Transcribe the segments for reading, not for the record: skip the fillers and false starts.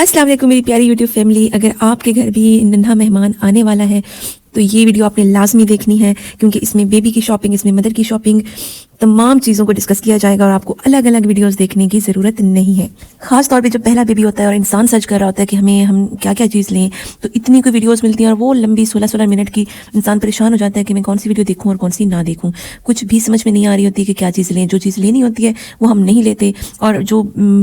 अस्सलाम वालेकुम मेरी प्यारी यूट्यूब फैमिली। अगर आपके घर भी नन्हा मेहमान आने वाला है तो ये वीडियो आपने लाजमी देखनी है, क्योंकि इसमें बेबी की शॉपिंग, इसमें मदर की शॉपिंग, तमाम चीज़ों को डिस्कस किया जाएगा और आपको अलग अलग वीडियोस देखने की ज़रूरत नहीं है। ख़ास तौर पे जब पहला बेबी होता है और इंसान सर्च कर रहा होता है कि हम क्या क्या चीज़ लें, तो इतनी कोई वीडियोस मिलती हैं और वो लंबी 16-16 मिनट की, इंसान परेशान हो जाता है कि मैं कौन सी वीडियो देखूँ और कौन सी ना देखूँ। कुछ भी समझ में नहीं आ रही होती कि क्या चीज़ लें। जो चीज़ लेनी होती है वो हम नहीं लेते, और जो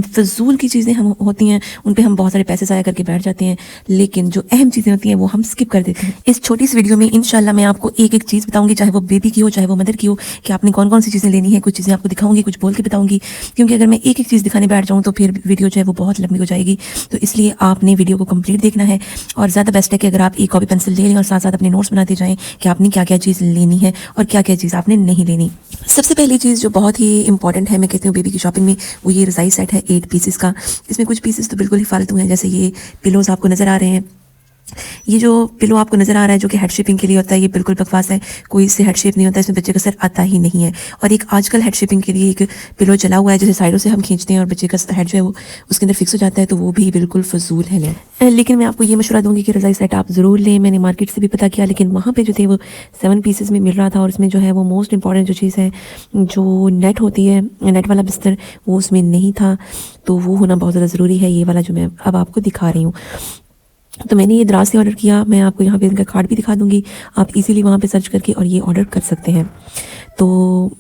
फजूल की चीज़ें हम होती हैं उन पर हम बहुत सारे पैसे ज़ाया करके बैठ जाते हैं, लेकिन जो अहम चीज़ें होती हैं वो हम स्किप कर देते हैं। इस छोटी सी वीडियो में इंशाल्लाह मैं आपको एक एक चीज़ बताऊंगी, चाहे वो बेबी की हो चाहे वो मदर की हो, कि आपने कौन कौन सी चीज़ें लेनी है। कुछ चीज़ें आपको दिखाऊंगी, कुछ बोल के बताऊंगी, क्योंकि अगर मैं एक एक चीज़ दिखाने बैठ जाऊँ तो फिर वीडियो जो है वो बहुत लंबी हो जाएगी। तो इसलिए आपने वीडियो को कंप्लीट देखना है, और ज़्यादा बेस्ट है कि अगर आप एक कॉपी पेंसिल ले लें और साथ साथ अपने नोट्स बनाते जाएं कि आपने क्या क्या चीज़ लेनी है और क्या क्या चीज़ आपने नहीं लेनी। सबसे पहली चीज़ जो बहुत ही इंपॉर्टेंट है, मैं कहती हूँ बेबी की शॉपिंग में, वो ये रज़ाई सेट है 8 पीसेस का। इसमें कुछ पीसेस तो बिल्कुल ही फालतू हैं, जैसे ये पिलोज आपको नज़र आ रहे हैं। ये जो पिलो आपको नज़र आ रहा है जो कि हेड शेपिंग के लिए होता है, ये बिल्कुल बकवास है। कोई इससे हेड शेप नहीं होता, इसमें बच्चे का सर आता ही नहीं है। और एक आजकल हेड शेपिंग के लिए एक पिलो चला हुआ है, जैसे साइडों से हम खींचते हैं और बच्चे का हेड जो है वो उसके अंदर फिक्स हो जाता है, तो वो भी बिल्कुल फजूल है। लेकिन मैं आपको ये मशवरा दूंगी कि रज़ाई सेट आप ज़रूर लें। मैंने मार्केट से भी पता किया, लेकिन वहाँ पर जो थे वो 7 पीसेस में मिल रहा था, और इसमें जो है वो मोस्ट इंपॉर्टेंट जो चीज़ है, जो नेट होती है, नेट वाला बिस्तर, वो उसमें नहीं था। तो वो होना बहुत ज़्यादा ज़रूरी है, ये वाला जो मैं अब आपको दिखा रही हूँ। तो मैंने ये दराज से ऑर्डर किया। मैं आपको यहाँ पे इनका कार्ड भी दिखा दूँगी, आप इजीली वहाँ पे सर्च करके और ये ऑर्डर कर सकते हैं। तो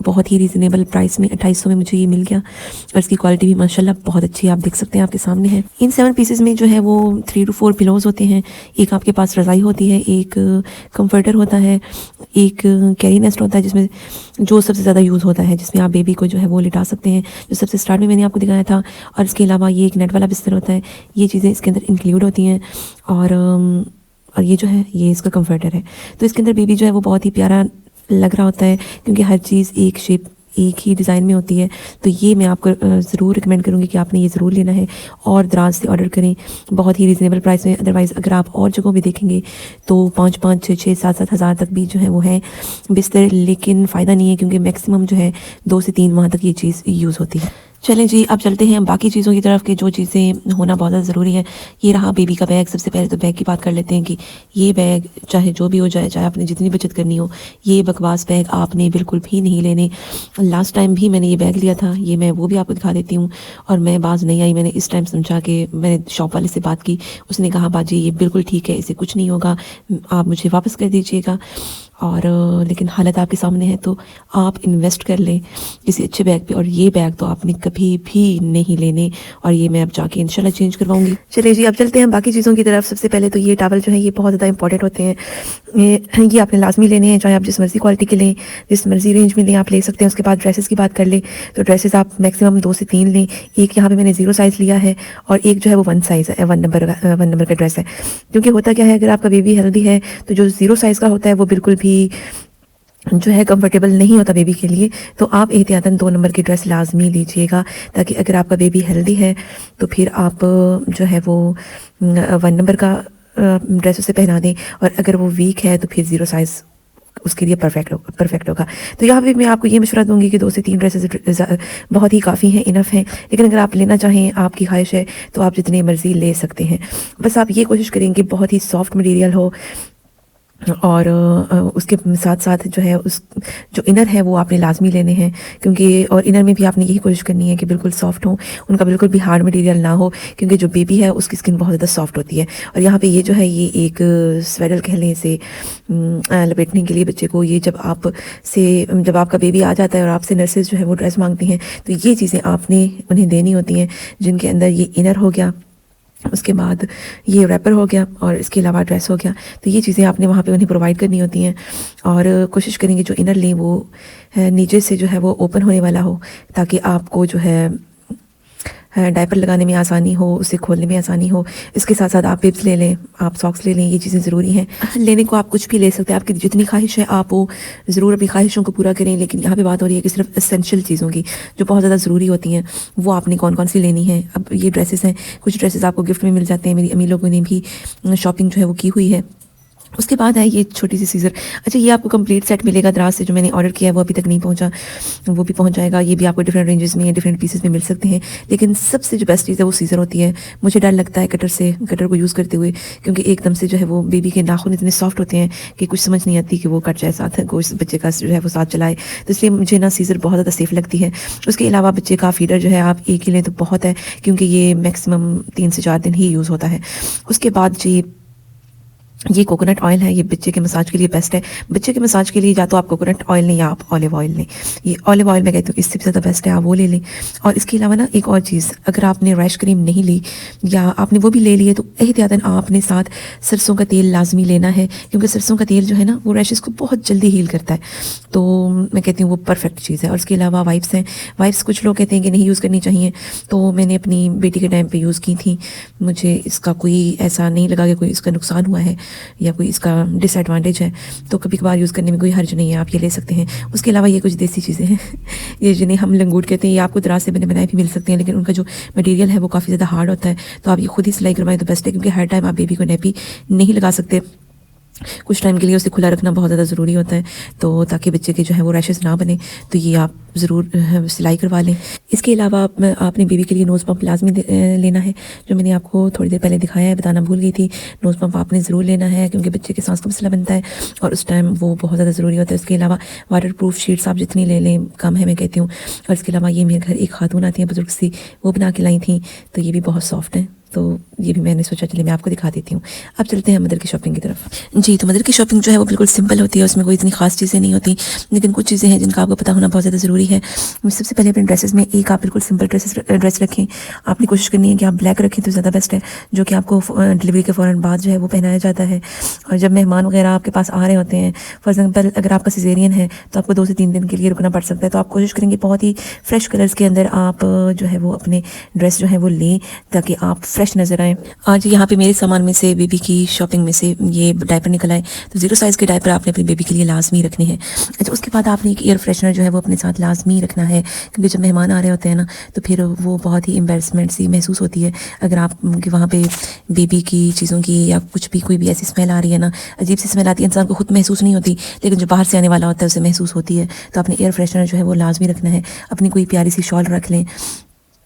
बहुत ही रीज़नेबल प्राइस में 2800 में मुझे ये मिल गया, और इसकी क्वालिटी भी माशाल्लाह बहुत अच्छी है, आप देख सकते हैं, आपके सामने है। इन 7 पीसेस में जो है वो 3 to 4 पिलोज होते हैं। एक आपके पास रज़ाई होती है, एक कंफर्टर होता है, एक कैरी नेस्ट होता है, जिसमें जो सबसे ज़्यादा यूज़ होता है, जिसमें आप बेबी को जो है वो लिटा सकते हैं, जो सबसे स्टार्ट में मैंने आपको दिखाया था। और इसके अलावा ये एक नेट वाला बिस्तर होता है। ये चीज़ें इसके अंदर इंक्लूड होती हैं। और ये जो है ये इसका कंफर्टर है। तो इसके अंदर बेबी जो है वो बहुत ही प्यारा लग रहा होता है, क्योंकि हर चीज़ एक शेप, एक ही डिज़ाइन में होती है। तो ये मैं आपको ज़रूर रिकमेंड करूँगी कि आपने ये ज़रूर लेना है और दराज से ऑर्डर करें, बहुत ही रीज़नेबल प्राइस में। अदरवाइज़ अगर आप और जगहों भी देखेंगे तो 5-5, 6-6, 7-7 हज़ार तक भी जो है वो है बिस्तर, लेकिन फ़ायदा नहीं है, क्योंकि मैक्सिमम जो है 2 से 3 माह तक ये चीज़ यूज़ होती है। चलें जी, अब चलते हैं बाकी चीज़ों की तरफ, कि जो चीज़ें होना बहुत ज़्यादा ज़रूरी है। ये रहा बेबी का बैग। सबसे पहले तो बैग की बात कर लेते हैं कि ये बैग चाहे जो भी हो जाए, चाहे आपने जितनी बचत करनी हो, ये बकवास बैग आपने बिल्कुल भी नहीं लेने। लास्ट टाइम भी मैंने ये बैग लिया था, ये मैं वो भी आपको दिखा देती हूँ। और मैं बाज नहीं आई, मैंने इस टाइम समझा कि मैंने शॉप वाले से बात की, उसने कहा बाजी ये बिल्कुल ठीक है, इसे कुछ नहीं होगा, आप मुझे वापस कर दीजिएगा। और लेकिन हालत आपके सामने है, तो आप इन्वेस्ट कर लें किसी अच्छे बैग पे, और ये बैग तो आपने कभी भी नहीं लेने, और ये मैं अब जाके इंशाल्लाह चेंज करवाऊंगी। चलिए जी, अब चलते हैं बाकी चीज़ों की तरफ। सबसे पहले तो ये टॉवल जो है ये बहुत ज़्यादा इंपॉर्टेंट होते हैं। ये आपने लाजमी लेने हैं, चाहे आप जिस मर्ज़ी क्वालिटी के लें, जिस मर्ज़ी रेंज में लें, आप ले सकते हैं। उसके बाद ड्रेसेस की बात कर लें तो ड्रेसेस आप मैक्सिमम 2 से 3 लें। एक यहाँ पे मैंने 0 साइज़ लिया है, और एक जो है वो 1 साइज़ है, 1 नंबर का ड्रेस है। क्योंकि होता क्या है, अगर आपका बेबी हेल्दी है तो जो 0 साइज़ का होता है वो बिल्कुल भी जो है कंफर्टेबल नहीं होता बेबी के लिए। तो आप एहतियातन 2 नंबर की ड्रेस लाजमी लीजिएगा, ताकि अगर आपका बेबी हेल्दी है तो फिर आप जो है वो 1 नंबर का ड्रेस उसे पहना दें, और अगर वो वीक है तो फिर 0 साइज़ उसके लिए परफेक्ट होगा। तो यहाँ पे मैं आपको ये मशवरा दूंगी कि 2 से 3 ड्रेसेस बहुत ही काफ़ी हैं, इनफ हैं। लेकिन अगर आप लेना चाहें, आपकी ख्वाहिश है, तो आप जितनी मर्जी ले सकते हैं। बस आप ये कोशिश करेंगे बहुत ही सॉफ्ट मटेरियल हो, और उसके साथ साथ जो है उस जो इनर है वो आपने लाजमी लेने हैं, क्योंकि और इनर में भी आपने यही कोशिश करनी है कि बिल्कुल सॉफ्ट हो, उनका बिल्कुल भी हार्ड मटेरियल ना हो, क्योंकि जो बेबी है उसकी स्किन बहुत ज़्यादा सॉफ्ट होती है। और यहाँ पे ये जो है ये एक स्वेडल कह लें, इसे लपेटने के लिए बच्चे को, ये जब आपका बेबी आ जाता है और आपसे नर्सेज जो है वो ड्रेस मांगती हैं, तो ये चीज़ें आपने उन्हें देनी होती हैं, जिनके अंदर ये इनर हो गया, उसके बाद ये रैपर हो गया, और इसके अलावा ड्रेस हो गया। तो ये चीज़ें आपने वहाँ पे उन्हें प्रोवाइड करनी होती हैं, और कोशिश करेंगे जो इनर लें वो नीचे से जो है वो ओपन होने वाला हो, ताकि आपको जो है डायपर लगाने में आसानी हो, उसे खोलने में आसानी हो। इसके साथ साथ आप बिब्स ले लें, आप सॉक्स ले लें, ये चीज़ें ज़रूरी हैं। लेने को आप कुछ भी ले सकते हैं, आपकी जितनी ख्वाहिश है आप वो ज़रूर अपनी ख्वाहिशों को पूरा करें। लेकिन यहाँ पे बात हो रही है कि सिर्फ एसेंशियल चीज़ों की, जो बहुत ज़्यादा ज़रूरी होती हैं, वो आपने कौन कौन सी लेनी है। अब ये ड्रेसेस हैं, कुछ ड्रेसेस आपको गिफ्ट में मिल जाते हैं, मेरी अम्मी लोगों ने भी शॉपिंग जो है वो की हुई है, उसके बाद है ये छोटी सी सीज़र। अच्छा, ये आपको कंप्लीट सेट मिलेगा दराज से, जो मैंने ऑर्डर किया है वो अभी तक नहीं पहुंचा, वो भी पहुंच जाएगा। ये भी आपको डिफरेंट रेंजेस में, डिफरेंट पीसेस में मिल सकते हैं, लेकिन सबसे जो बेस्ट चीज़ है वो सीज़र होती है। मुझे डर लगता है कटर को यूज़ करते हुए, क्योंकि एकदम से जो है वो बेबी के नाखून इतने सॉफ्ट होते हैं कि कुछ समझ नहीं आती कि वो कट जाए साथ, गोश्त बच्चे का जो है वो साथ चलाए। तो इसलिए मुझे ना सीज़र बहुत ज़्यादा सेफ लगती है। उसके अलावा बच्चे का फीडर जो है आप एक ही लें तो बहुत है, क्योंकि ये मैक्सिमम 3 से 4 दिन ही यूज़ होता है। उसके बाद जी ये कोकोनट ऑयल है, ये बच्चे के मसाज के लिए बेस्ट है। बच्चे के मसाज के लिए या तो आप कोकोनट ऑयल लें या आप ऑलिव ऑयल लें। ये ऑलिव ऑयल मैं कहती हूँ इससे भी ज़्यादा बेस्ट है, आप वो ले लें। और इसके अलावा ना एक और चीज़, अगर आपने रैश क्रीम नहीं ली या आपने वो भी ले ली है तो एहतियातन आपने साथ सरसों का तेल लाजमी लेना है, क्योंकि सरसों का तेल जो है ना वो रैशेज़ को बहुत जल्दी हील करता है। तो मैं कहती हूँ वो परफेक्ट चीज़ है। और इसके अलावा वाइप्स हैं, वाइप्स कुछ लोग कहते हैं कि नहीं यूज़ करनी चाहिए, तो मैंने अपनी बेटी के टाइम पे यूज़ की थी, मुझे इसका कोई ऐसा नहीं लगा कि कोई इसका नुकसान हुआ है या कोई इसका डिसएडवांटेज है। तो कभी कभार यूज़ करने में कोई हर्ज नहीं है, आप ये ले सकते हैं। उसके अलावा ये कुछ देसी चीज़ें हैं ये जिन्हें हम लंगूट कहते हैं, ये आपको दराज से बने बनाए भी मिल सकते हैं, लेकिन उनका जो मटेरियल है वो काफ़ी ज़्यादा हार्ड होता है। तो आप ये खुद ही सिलाई करवाएं तो बेस्ट है, क्योंकि हर टाइम आप बेबी को नैपी नहीं लगा सकते, कुछ टाइम के लिए उसे खुला रखना बहुत ज़्यादा ज़रूरी होता है, तो ताकि बच्चे के जो है वो रैशेस ना बने। तो ये आप ज़रूर सिलाई करवा लें। इसके अलावा आपने बेबी के लिए नोज़ पंप लाजमी लेना है, जो मैंने आपको थोड़ी देर पहले दिखाया है, बताना भूल गई थी। नोज़ पंप आपने ज़रूर लेना है, क्योंकि बच्चे के सांस का मसला बनता है और उस टाइम वो बहुत ज़्यादा ज़रूरी होता है। इसके अलावा वाटर प्रूफ शीट्स आप जितनी ले लें कम है, मैं कहती हूँ। और इसके अलावा ये मेरे घर एक खातून आती है बुजुर्ग सी, वो बना के लाई थी, तो ये भी बहुत सॉफ्ट है, तो ये भी मैंने सोचा चलिए मैं आपको दिखा देती हूँ। अब चलते हैं मदर की शॉपिंग की तरफ। जी, तो मदर की शॉपिंग जो है वो बिल्कुल सिंपल होती है, उसमें कोई इतनी खास चीज़ें नहीं होती, लेकिन कुछ चीज़ें हैं जिनका आपको पता होना बहुत ज़्यादा ज़रूरी है। सबसे पहले अपने ड्रेसेस में एक आप बिल्कुल सिंपल ड्रेस रखें। आपने कोशिश करनी है कि आप ब्लैक रखें तो ज़्यादा बेस्ट है, जो कि आपको डिलीवरी के फ़ौरन बाद जो है वो पहनाया जाता है। और जब मेहमान वगैरह आपके पास आ रहे होते हैं, फॉर एग्जाम्पल अगर आपका सिजेरियन है तो आपको 2 से 3 दिन के लिए रुकना पड़ सकता है, तो आप कोशिश करेंगे बहुत ही फ्रेश कलर्स के अंदर आप जो है वो अपने ड्रेस जो है वो लें, ताकि आप फ्रेश नज़र आएँ। आज यहाँ पे मेरे सामान में से बेबी की शॉपिंग में से ये डायपर निकल आए, तो 0 साइज़ के डायपर आपने अपनी बेबी के लिए लाजमी रखने हैं। अच्छा, उसके बाद आपने एक एयर फ्रेशनर जो है वो अपने साथ लाजमी रखना है, क्योंकि जब मेहमान आ रहे होते हैं ना तो फिर वो बहुत ही एम्बेरसमेंट सी महसूस होती है अगर आप कि वहाँ पे बेबी की चीज़ों की या कुछ भी कोई भी ऐसी स्मेल आ रही है ना, अजीब सी स्मेल आती है, इंसान को खुद महसूस नहीं होती, लेकिन जो बाहर से आने वाला होता है उसे महसूस होती है। तो आपने एयर फ्रेशनर जो है वो लाजमी रखना है। अपनी कोई प्यारी सी शॉल रख लें,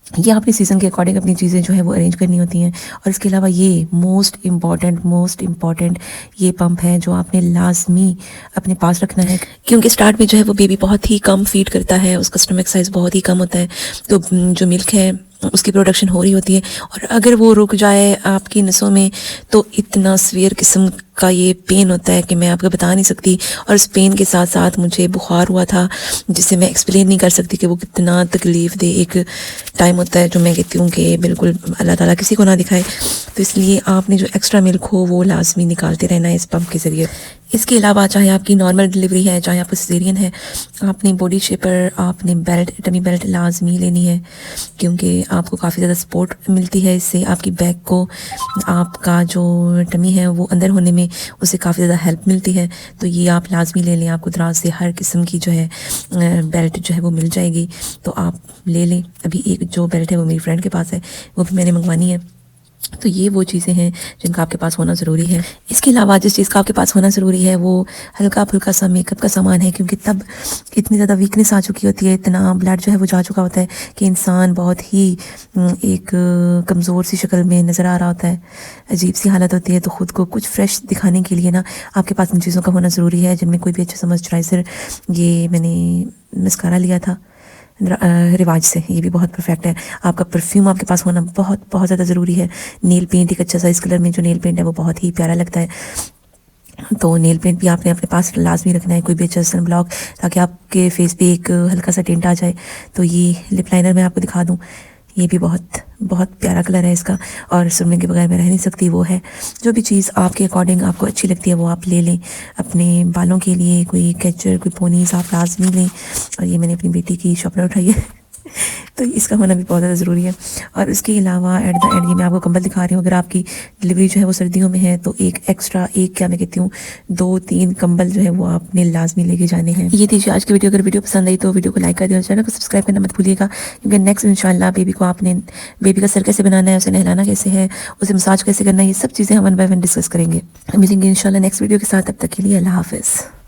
ये आपने सीज़न के अकॉर्डिंग अपनी चीज़ें जो है वो अरेंज करनी होती हैं। और इसके अलावा ये मोस्ट इम्पॉर्टेंट ये पंप है जो आपने लाजमी अपने पास रखना है, क्योंकि स्टार्ट में जो है वो बेबी बहुत ही कम फीड करता है, उसका स्टमक साइज़ बहुत ही कम होता है, तो जो मिल्क है उसकी प्रोडक्शन हो रही होती है, और अगर वो रुक जाए आपकी नसों में तो इतना सीवियर किस्म का ये पेन होता है कि मैं आपको बता नहीं सकती। और इस पेन के साथ साथ मुझे बुखार हुआ था, जिसे मैं एक्सप्लेन नहीं कर सकती कि वो कितना तकलीफ़ दे एक टाइम होता है, जो मैं कहती हूँ कि बिल्कुल अल्लाह ताला किसी को ना दिखाए। तो इसलिए आपने जो एक्स्ट्रा मिल्क हो वो लाजमी निकालते रहना है इस पंप के ज़रिए। इसके अलावा चाहे आपकी नॉर्मल डिलीवरी है चाहे आपका सिजेरियन है, आपने बॉडी शेपर, आपने बेल्ट, टमी बेल्ट लाजमी लेनी है, क्योंकि आपको काफ़ी ज़्यादा सपोर्ट मिलती है इससे। आपकी बैक को, आपका जो टमी है वो अंदर होने में उससे काफ़ी ज़्यादा हेल्प मिलती है, तो ये आप लाजमी ले लें। आपको दराज से हर किस्म की जो है बेल्ट जो है वो मिल जाएगी, तो आप ले लें। अभी एक जो बेल्ट है वो मेरी फ्रेंड के पास है, वो भी मैंने मंगवानी है। तो ये वो चीज़ें हैं जिनका आपके पास होना ज़रूरी है। इसके अलावा जिस चीज़ का आपके पास होना ज़रूरी है वो हल्का फुल्का सा मेकअप का सामान है, क्योंकि तब इतनी ज़्यादा वीकनेस आ चुकी होती है, इतना ब्लड जो है वो जा चुका होता है कि इंसान बहुत ही एक कमज़ोर सी शक्ल में नज़र आ रहा होता है, अजीब सी हालत होती है। तो ख़ुद को कुछ फ्रेश दिखाने के लिए ना आपके पास इन चीज़ों का होना ज़रूरी है, जिनमें कोई भी अच्छा सा मॉइस्चराइज़र, ये मैंने मस्कारा लिया था रिवाज से, ये भी बहुत परफेक्ट है। आपका परफ्यूम आपके पास होना बहुत बहुत ज़्यादा ज़रूरी है। नेल पेंट एक अच्छा सा, इस कलर में जो नेल पेंट है वो बहुत ही प्यारा लगता है, तो नेल पेंट भी आपने अपने पास लाजमी रखना है, कोई भी अच्छा सन ब्लॉक, ताकि आपके फेस पे एक हल्का सा टिंट आ जाए। तो ये लिप लाइनर मैं आपको दिखा दूँ, ये भी बहुत बहुत प्यारा कलर है इसका, और सुनने के बगैर मैं रह नहीं सकती। वो है जो भी चीज़ आपके अकॉर्डिंग आपको अच्छी लगती है वो आप ले लें। अपने बालों के लिए कोई कैचर, कोई पोनीज आप लाजमी लें। और ये मैंने अपनी बेटी की शॉर्पनर उठाई है तो इसका होना भी बहुत ज़्यादा ज़रूरी है। और इसके अलावा एट द एंड ये मैं आपको कंबल दिखा रही हूँ। अगर आपकी डिलीवरी जो है वो सर्दियों में है तो एक एक्स्ट्रा, एक क्या मैं कहती हूँ, 2-3 कंबल जो है वो आपने लाजमी लेके जाने हैं। ये थी आज की वीडियो। अगर वीडियो पसंद आई तो वीडियो को लाइक कर दिया, चैनल को सब्सक्राइब करना मत भूलिएगा, क्योंकि नेक्स्ट इंशाल्लाह बेबी का सर कैसे बनाना है, उसे नहलाना कैसे है, उसे मसाज कैसे करना है, ये सब चीज़ें हम 1 बाय 1 डिस्कस करेंगे। मिलेंगे इंशाल्लाह नेक्स्ट वीडियो के साथ। तब तक के लिए अल्लाह हाफिज़।